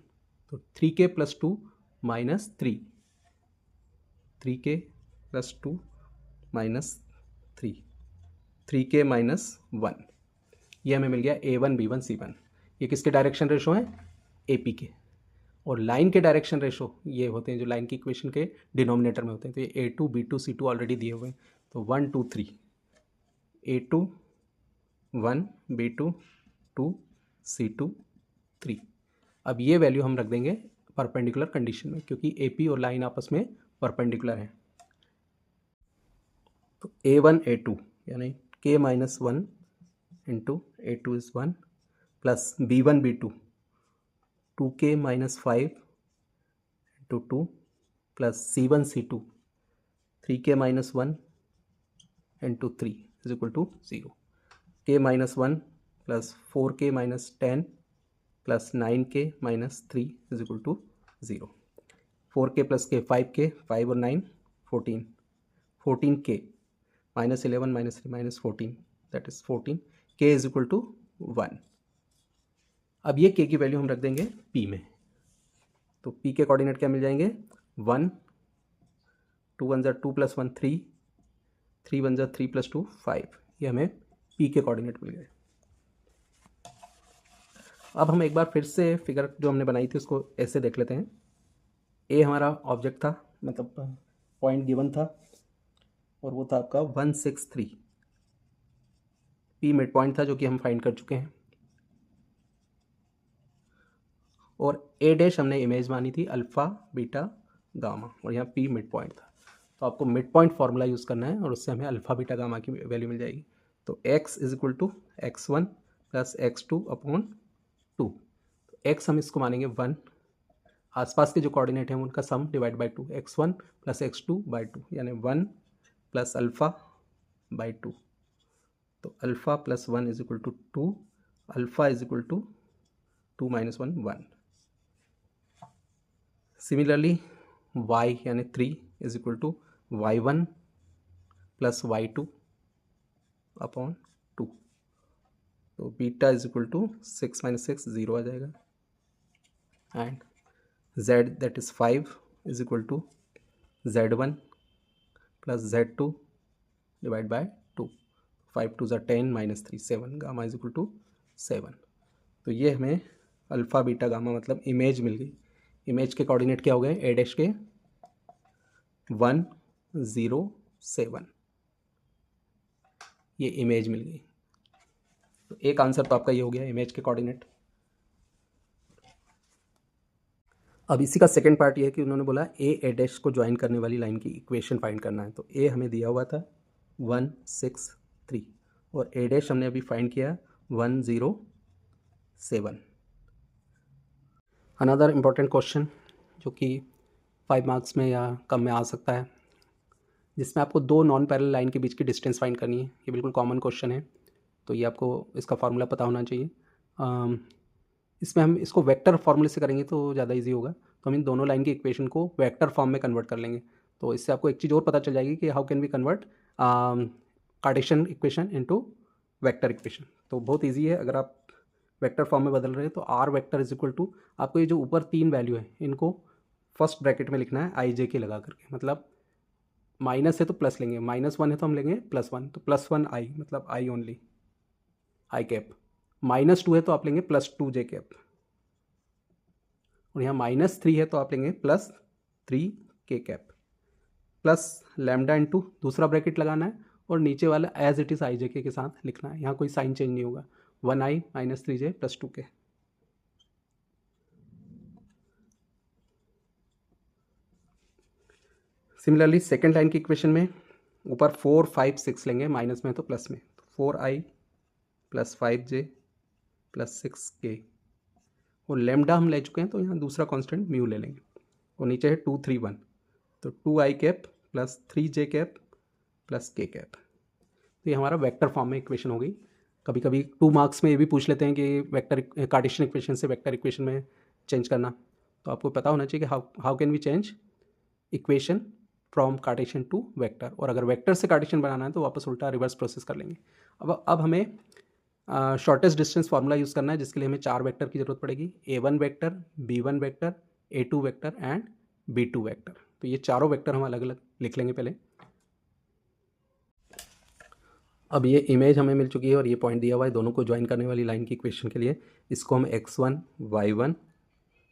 तो 3K plus 2 minus 3, 3K plus 2 minus 3, 3K minus 1। ये हमें मिल गया A1 B1 C1। ये किसके डायरेक्शन रेशो हैं, ए पी के, और लाइन के डायरेक्शन रेशो ये होते हैं जो लाइन की इक्वेशन के डिनोमिनेटर में होते हैं। तो ये A2 B2 C2 ऑलरेडी दिए हुए हैं, तो 1 2 3 A2 1 B2 2 C2 3। अब ये वैल्यू हम रख देंगे परपेंडिकुलर कंडीशन में, क्योंकि AP और लाइन आपस में परपेंडिकुलर हैं। तो A1 A2 यानी K minus 1 into A2 is 1 plus B1 B2 2K minus 5 into 2 plus C1 C2 3K minus 1 into 3 is equal to 0। K minus 1 plus 4K minus 10 plus 9K minus 3 is equal to 0। 4K plus K 5K, 5 और 9 14, 14K minus 11 minus 3 minus 14 that is 14, K is equal to 1। अब ये K की value हम रख देंगे P में, तो P के कोऑर्डिनेट क्या मिल जाएंगे 1 2 1 2 प्लस 1 3 3 1 3 प्लस 2 5, ये हमें P के कोऑर्डिनेट मिल गए। अब हम एक बार फिर से फिगर जो हमने बनाई थी उसको ऐसे देख लेते हैं। ए हमारा ऑब्जेक्ट था, मतलब पॉइंट गिवन था, और वो था आपका 163। P मिड पॉइंट था जो कि हम फाइंड कर चुके हैं, और ए डैश हमने इमेज मानी थी अल्फ़ा बीटा गामा, और यहाँ P मिड पॉइंट था। तो आपको मिड पॉइंट फार्मूला यूज़ करना है और उससे हमें अल्फ़ा बीटा गामा की वैल्यू मिल जाएगी। तो x is equal to x1 plus x2 upon 2। तो x हम इसको मानेंगे 1, आसपास के जो कोऑर्डिनेट हैं उनका sum divide by 2, x1 plus x2 by 2 यानी 1 प्लस अल्फ़ा बाई 2। तो alpha plus 1 is equal to 2, alpha is equal to 2 minus 1 1। Similarly y यानी 3 is equal to y1 plus y2 upon 2। तो beta is equal to 6 minus 6 0 आ जाएगा, and z that is 5 is equal to z1 plus z2 divide by 2। 5 2 10 minus 3 7, gamma is equal to 7। तो ये हमें alpha beta gamma मतलब image मिल गई। Image के कोऑर्डिनेट क्या हो गए ए डैश के 1 0 7, ये इमेज मिल गई। तो एक आंसर तो आपका ये हो गया इमेज के कोऑर्डिनेट। अब इसी का सेकंड पार्ट ये है कि उन्होंने बोला ए डैश को ज्वाइन करने वाली लाइन की इक्वेशन फाइंड करना है। तो ए हमें दिया हुआ था 1 6 3, और ए डैश हमने अभी फाइंड किया 1 0 7। अनदर इम्पॉर्टेंट क्वेश्चन जो कि 5 मार्क्स में या कम में आ सकता है, जिसमें आपको दो नॉन पैरेलल लाइन के बीच की डिस्टेंस फाइंड करनी है। ये बिल्कुल कॉमन क्वेश्चन है, तो ये आपको इसका फार्मूला पता होना चाहिए। इसमें हम इसको वेक्टर फार्मूले से करेंगे तो ज़्यादा इजी होगा। तो हम इन दोनों लाइन की इक्वेशन को वेक्टर फॉर्म में कन्वर्ट कर लेंगे। तो इससे आपको एक चीज़ और पता चल जाएगी कि how can we convert cartesian equation into vector equation. तो बहुत ईजी है। अगर आप वेक्टर फॉर्म में बदल रहे हैं तो R vector is equal to, आपको ये जो ऊपर 3 वैल्यू है इनको फर्स्ट ब्रैकेट में लिखना है आई जे के लगा करके, मतलब माइनस है तो प्लस लेंगे, -1 है तो हम लेंगे +1, तो +1 आई मतलब आई ओनली आई कैप, -2 है तो आप लेंगे +2 जे कैप, और यहाँ -3 है तो आप लेंगे +3 के कैप, प्लस लैम्डा इंटू दूसरा ब्रैकेट लगाना है और नीचे वाला एज इट इज़ आई जे के साथ लिखना है। यहाँ कोई साइन चेंज नहीं होगा, 1i -3j +2k। Similarly second line की इक्वेशन में ऊपर 4 5 6 लेंगे, माइनस में तो प्लस में, तो 4i + 5j + 6k, और लेमडा हम ले चुके हैं तो यहाँ दूसरा कांस्टेंट म्यू ले लेंगे, और नीचे है 2 3 1, तो 2i cap + 3j cap + k cap. तो ये हमारा वेक्टर फॉर्म में इक्वेशन हो गई। कभी कभी 2 मार्क्स में ये भी पूछ लेते हैं कि वेक्टर कार्टेशियन इक्वेशन से वेक्टर इक्वेशन में चेंज करना, तो आपको पता होना चाहिए कि how can we change equation from cartesian to vector, और अगर वेक्टर से कार्टेशियन बनाना है तो वापस उल्टा रिवर्स प्रोसेस कर लेंगे। अब हमें शॉर्टेस्ट डिस्टेंस फार्मूला यूज़ करना है, जिसके लिए हमें 4 वेक्टर की जरूरत पड़ेगी, A1 vector, B1 vector, A2 vector and B2 vector. तो ये चारों वेक्टर हम अलग अलग लिख लेंगे पहले। अब ये इमेज हमें मिल चुकी है और ये पॉइंट दिया हुआ है दोनों को ज्वाइन करने वाली लाइन की इक्वेशन के लिए। इसको हम x1 y1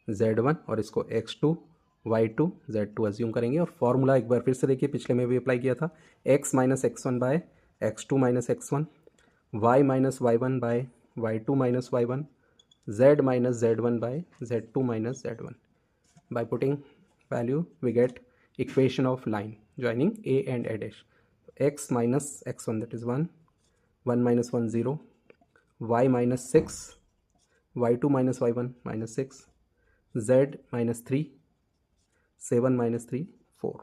Z1 और इसको X2 Y2 Z2 अज्यूम करेंगे। और फॉर्मूला एक बार फिर से देखिए, पिछले में भी अप्लाई किया था, x minus X one by X2 minus X1, y minus Y1 by Y2 minus Y1, z minus Z1 by Z2 minus Z1. By putting value, we get equation of line joining A and A dash. X minus X1, that is 1, 1 minus 1 0, y minus 6, y2 minus y1 minus 6, z minus 3, 7 minus 3 4.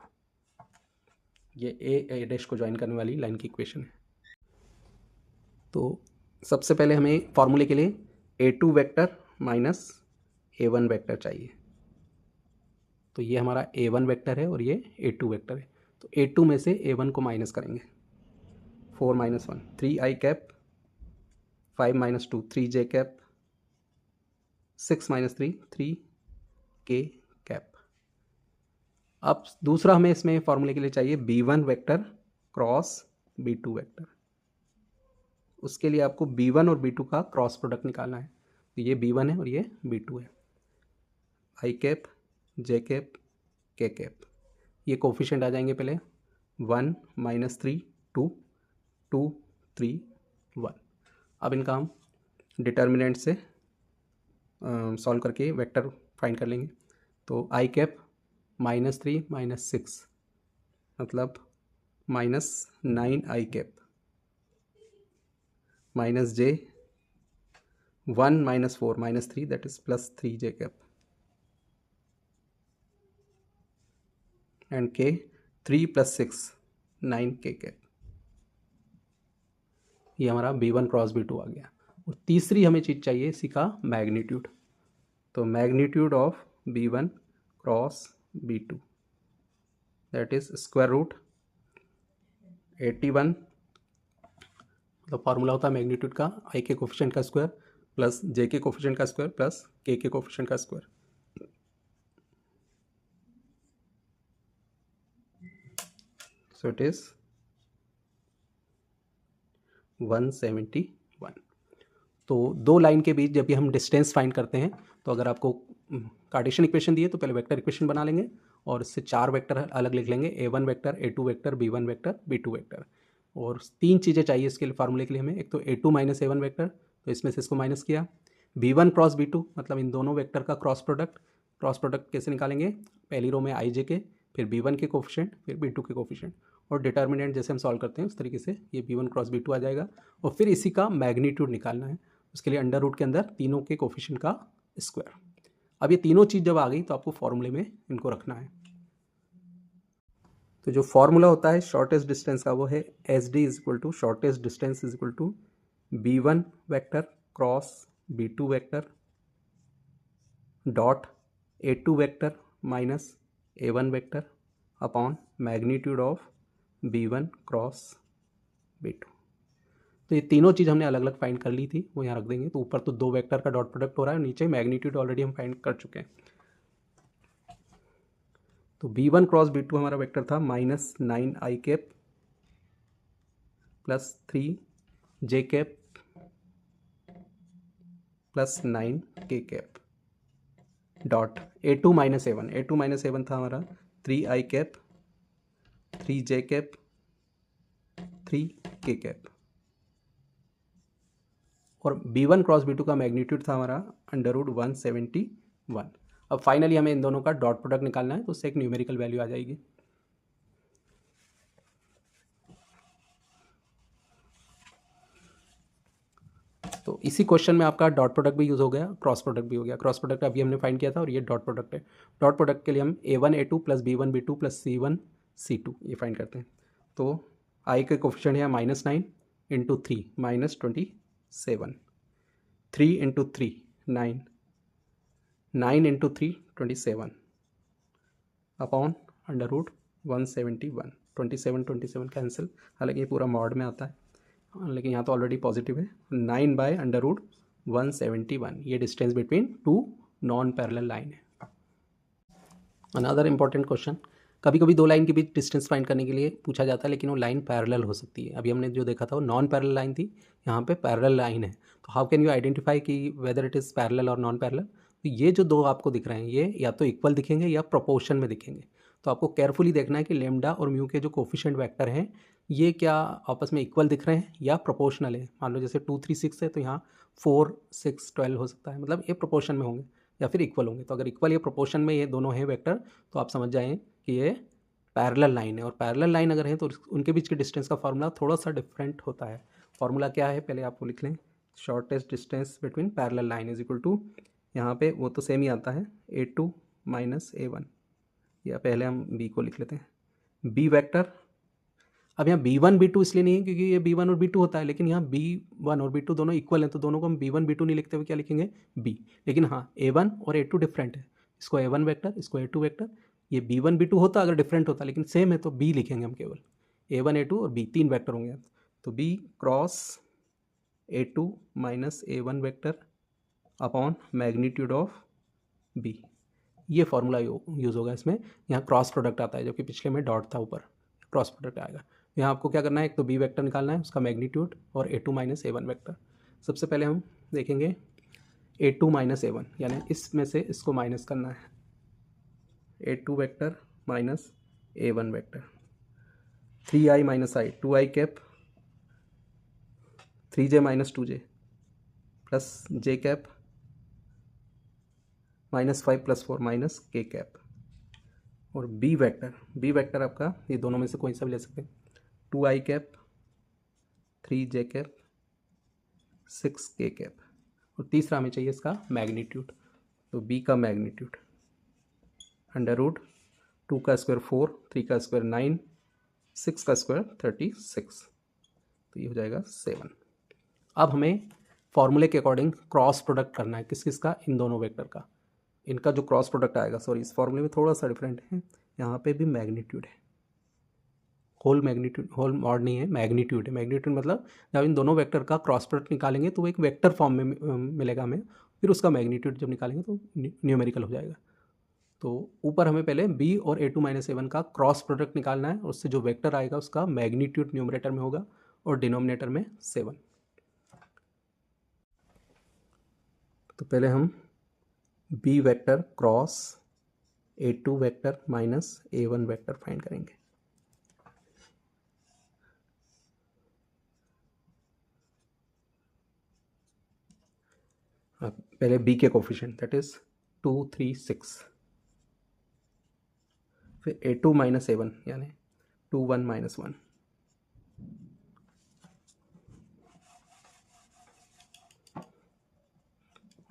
ये A dash को join करने वाली line की equation है। तो सबसे पहले हमें फॉर्मूले के लिए A2 vector minus A1 vector चाहिए। तो ये हमारा A1 वेक्टर है और ये A2 वेक्टर है। तो A2 में से A1 को माइनस करेंगे। 4 minus 1 3 i cap, 5 minus 2 3 j cap, 6 minus 3 3 k cap. अब दूसरा हमें इसमें फॉर्मूले के लिए चाहिए B1 vector cross B2 vector. उसके लिए आपको B1 और B2 का क्रॉस प्रोडक्ट निकालना है। तो ये B1 है और ये B2 है। आई कैप, जे कैप, के कैप, ये कोफिशिएंट आ जाएंगे पहले 1 माइनस 3 2 2 3 1। अब इनका हम डिटर्मिनेंट से सॉल्व करके वेक्टर फाइंड कर लेंगे। तो आई कैप माइनस 3 माइनस 6 मतलब minus 9 I cap, minus J 1 minus 4 minus 3 that is plus 3 J cap, and के 3 प्लस 6 9 के कैप। ये हमारा B1 क्रॉस B2 आ गया। और तीसरी हमें चीज़ चाहिए इसी का मैग्नीट्यूड। तो magnitude of B1 cross B2 that is square root 81, मतलब फार्मूला होता है मैग्नीट्यूड का आई के कोफिशिएंट का स्क्वायर प्लस जे के कोफिशिएंट का स्क्वायर प्लस के कोफिशिएंट का स्क्वायर। So it is 171। तो दो लाइन के बीच जब भी हम डिस्टेंस फाइंड करते हैं तो अगर आपको कार्टेशियन इक्वेशन दिए तो पहले वेक्टर इक्वेशन बना लेंगे और इससे 4 वेक्टर अलग लिख लेंगे, A1 vector, A2 vector, B1 vector, B2 vector. और 3 चीज़ें चाहिए इसके लिए फार्मूले के लिए हमें। एक तो A2 माइनस A1 वेक्टर, तो इसमें से इसको माइनस किया। B1 क्रॉस B2 मतलब इन दोनों वेक्टर का क्रॉस प्रोडक्ट कैसे निकालेंगे? पहली रो में आई जे के, फिर B1 के कोफिशिएंट, फिर B2 के कोफिशिएंट, और डिटर्मिनेंट जैसे हम सॉल्व करते हैं उस तरीके से ये B1 क्रॉस B2 आ जाएगा। और फिर इसी का मैग्नीट्यूड निकालना है। उसके लिए अंडर रूट के अंदर तीनों के कोफिशिएंट का स्क्वायर। अब ये तीनों चीज़ जब आ गई तो आपको फॉर्मूले में इनको रखना है। तो जो फॉर्मूला होता है शॉर्टेस्ट डिस्टेंस का वो है SD is equal to shortest distance is equal to B1 vector cross B2 vector dot A2 vector minus A1 vector upon magnitude of B1 cross B2। तो ये तीनों चीज़ हमने अलग अलग फाइंड कर ली थी, वो यहाँ रख देंगे। तो ऊपर तो 2 वेक्टर का डॉट प्रोडक्ट हो रहा है, नीचे मैग्नीट्यूड ऑलरेडी हम फाइंड कर चुके हैं। तो B1 क्रॉस B2 हमारा वेक्टर था माइनस 9 आई कैप प्लस 3 जे कैप प्लस 9 के cap dot A2 minus A1 था हमारा 3 आई कैप 3 जे कैप 3 के कैप। और B1 क्रॉस B2 का मैग्नीट्यूड था हमारा अंडर रूट 171। अब फाइनली हमें इन दोनों का डॉट प्रोडक्ट निकालना है, तो उससे एक न्यूमेरिकल वैल्यू आ जाएगी। तो इसी क्वेश्चन में आपका डॉट प्रोडक्ट भी यूज़ हो गया, क्रॉस प्रोडक्ट भी हो गया। क्रॉस प्रोडक्ट अभी हमने फाइंड किया था और ये डॉट प्रोडक्ट है। डॉट प्रोडक्ट के लिए हम A1 A2 plus B1 B2 plus C1 C2 ये फाइंड करते हैं। तो आई के कोफिशिएंट है minus 9 into 3 minus 27, 3 into 3 9, 9 into 3 27 upon under root 171। 27 cancel, हालांकि ये पूरा मॉड में आता है लेकिन यहाँ तो ऑलरेडी पॉजिटिव है। 9 बाय अंडर रूट 171 ये distance between 2 non parallel line है। अनदर इंपॉर्टेंट क्वेश्चन, कभी कभी 2 लाइन के बीच डिस्टेंस फाइंड करने के लिए पूछा जाता है लेकिन वो लाइन पैरेलल हो सकती है। अभी हमने जो देखा था वो नॉन पैरेलल लाइन थी, यहाँ पे पैरेलल लाइन है। तो हाउ कैन यू आइडेंटिफाई कि वेदर इट इज़ पैरेलल और नॉन पैरेलल? तो ये जो दो आपको दिख रहे हैं ये या तो इक्वल दिखेंगे या प्रोपोर्शन में दिखेंगे। तो आपको केयरफुली देखना है कि लेमडा और म्यू के जो कोफिशिएंट वेक्टर हैं ये क्या आपस में इक्वल दिख रहे हैं या प्रोपोर्शनल है। मान लो जैसे 2 3 6 है तो यहाँ 4 6 12 हो सकता है, मतलब ये प्रोपोर्शन में होंगे या फिर इक्वल होंगे। तो अगर इक्वल या प्रोपोर्शन में ये दोनों हैं वेक्टर तो आप समझ जाएँ कि ये पैरेलल लाइन है। और पैरेलल लाइन अगर है तो उनके बीच के डिस्टेंस का फार्मूला थोड़ा सा डिफरेंट होता है। फार्मूला क्या है पहले आपको लिख लें। Shortest distance between parallel line is equal to, यहाँ पे वो तो सेम ही आता है, A2 माइनस A1, या पहले हम B को लिख लेते हैं B वेक्टर। अब यहाँ B1 B2 इसलिए नहीं है क्योंकि ये B1 और B2 होता है, लेकिन यहाँ B1 और B2 दोनों इक्वल हैं तो दोनों को हम B1 B2 नहीं लिखते हुए क्या लिखेंगे B। लेकिन हाँ A1 और A2 डिफरेंट है, इसको A1 वेक्टर इसको A2 वेक्टर। ये B1 B2 होता अगर डिफरेंट होता, लेकिन सेम है तो B लिखेंगे हम केवल। A1 A2 और B तीन वेक्टर होंगे तो B cross A2 minus A1 vector upon magnitude of B। ये फॉर्मूला यूज़ होगा इसमें। यहाँ क्रॉस प्रोडक्ट आता है जबकि पिछले में डॉट था, ऊपर क्रॉस प्रोडक्ट आएगा। यहाँ आपको क्या करना है, एक तो B वेक्टर निकालना है उसका मैग्नीट्यूड और A2 माइनस A1 वेक्टर। सबसे पहले हम देखेंगे A2 माइनस A1, यानी इसमें से इसको माइनस करना है। A2 vector minus A1 vector, 3i minus i 2i cap, 3j minus 2j plus j cap -5 + 4 minus k cap. और B वेक्टर आपका ये दोनों में से कोई सा भी ले सकते हैं, 2i cap, 3j cap, 6k cap. और तीसरा हमें चाहिए इसका मैग्नीट्यूड, तो B का मैग्नीट्यूड √2 का स्क्वायर 4, 3 का स्क्वायर 9, 6 का स्क्वायर 36, तो ये हो जाएगा 7। अब हमें फॉर्मूले के अकॉर्डिंग क्रॉस प्रोडक्ट करना है किस किस का, इन दोनों वेक्टर का। इनका जो क्रॉस प्रोडक्ट आएगा, सॉरी इस फॉर्मूले में थोड़ा सा डिफरेंट है, यहाँ पे भी मैग्नीट्यूड है, होल मैग्नीट्यूड, होल मॉड नहीं है, मैग्नीट्यूड है। मैग्नीट्यूड मतलब जब इन दोनों वेक्टर का क्रॉस प्रोडक्ट निकालेंगे तो वो एक वेक्टर फॉर्म में मिलेगा हमें, फिर उसका मैग्नीट्यूड जब निकालेंगे तो न्यूमेरिकल हो जाएगा। तो ऊपर हमें पहले B और A2 माइनस A1 का क्रॉस प्रोडक्ट निकालना है, उससे जो वेक्टर आएगा उसका मैग्नीट्यूड न्यूमरेटर में होगा और डिनोमिनेटर में 7। तो पहले हम B vector cross A2 vector minus A1 vector find करेंगे। पहले B के कोफिशिएंट दैट इज 2 3 6, फिर A2 माइनस A1 यानी 2 1 minus 1,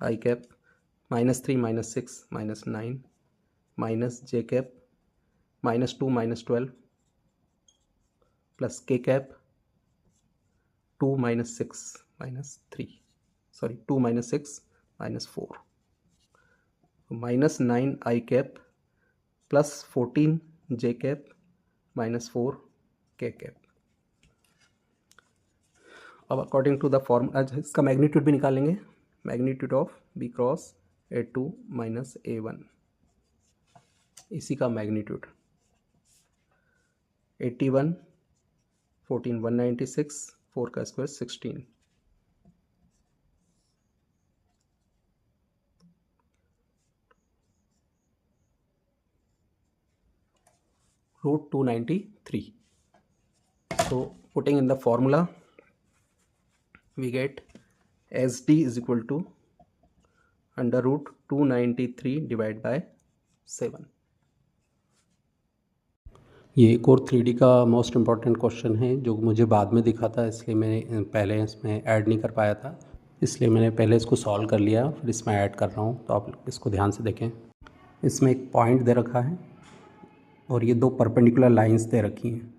I cap -3 minus 6 minus 9 minus J cap -2 minus 12 plus K cap 2 minus 6 minus 3, sorry 2 minus 6 minus 4, -9 I cap plus 14 J cap -4 K cap. अब according to the formula इसका magnitude भी निकालेंगे, magnitude of B cross A2 minus A1, इसी का magnitude 81 14 196, 4 का square 16, √293। So putting in the formula we get SD is equal to √293 divided by 7। ये एक और 3D का मोस्ट इम्पॉर्टेंट क्वेश्चन है जो मुझे बाद में दिखा था, इसलिए मैंने पहले इसमें ऐड नहीं कर पाया था, इसलिए मैंने पहले इसको सॉल्व कर लिया फिर इसमें ऐड कर रहा हूँ। तो आप इसको ध्यान से देखें। इसमें एक पॉइंट दे रखा है और ये दो परपेंडिकुलर लाइंस दे रखी हैं।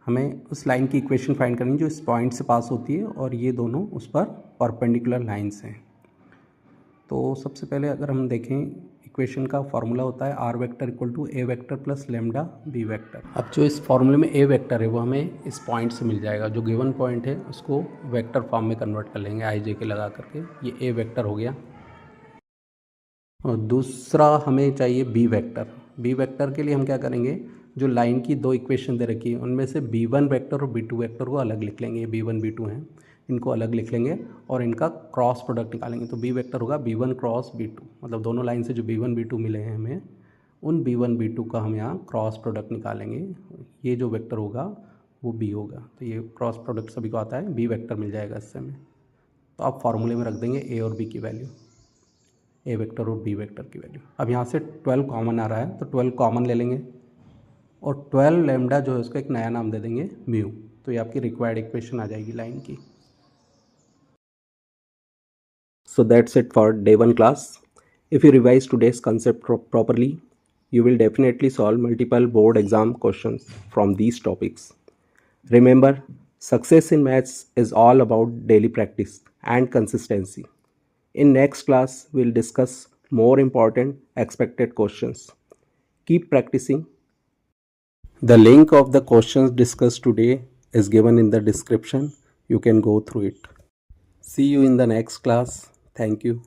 हमें उस लाइन की इक्वेशन फाइंड करनी है जो इस पॉइंट से पास होती है और ये दोनों उस पर परपेंडिकुलर लाइंस हैं। तो सबसे पहले अगर हम देखें इक्वेशन का फॉर्मूला होता है R vector equal to A vector plus lambda B vector. अब जो इस फॉर्मूले में A वेक्टर है वो हमें इस पॉइंट से मिल जाएगा, जो गिवन पॉइंट है उसको वेक्टर फॉर्म में कन्वर्ट कर लेंगे IJ के लगा करके, ये A वेक्टर हो गया। और दूसरा हमें चाहिए B वेक्टर। B वेक्टर के लिए हम क्या करेंगे, जो लाइन की दो इक्वेशन दे रखी है उनमें से B1 वेक्टर और B2 वेक्टर को अलग लिख लेंगे, ये B1 B2 हैं। इनको अलग लिख लेंगे और इनका क्रॉस प्रोडक्ट निकालेंगे। तो बी वेक्टर होगा b1 क्रॉस b2, मतलब दोनों लाइन से जो b1 b2 मिले हैं हमें, उन b1 b2 का हम यहाँ क्रॉस प्रोडक्ट निकालेंगे। ये जो वेक्टर होगा वो b होगा, तो ये क्रॉस प्रोडक्ट सभी को आता है, b वेक्टर मिल जाएगा इससे हमें। तो आप फार्मूले में रख देंगे a और b की वैल्यू, a वेक्टर और b वेक्टर की वैल्यू। अब यहाँ से 12 कॉमन आ रहा है, तो 12 कॉमन ले लेंगे और 12 लैम्डा जो है उसका एक नया नाम दे देंगे म्यू। तो ये आपकी रिक्वायर्ड इक्वेशन आ जाएगी लाइन की। So that's it for day 1 class. If you revise today's concept properly, you will definitely solve multiple board exam questions from these topics. Remember, success in maths is all about daily practice and consistency. In next class, we'll discuss more important expected questions. Keep practicing. The link of the questions discussed today is given in the description. You can go through it. See you in the next class. Thank you.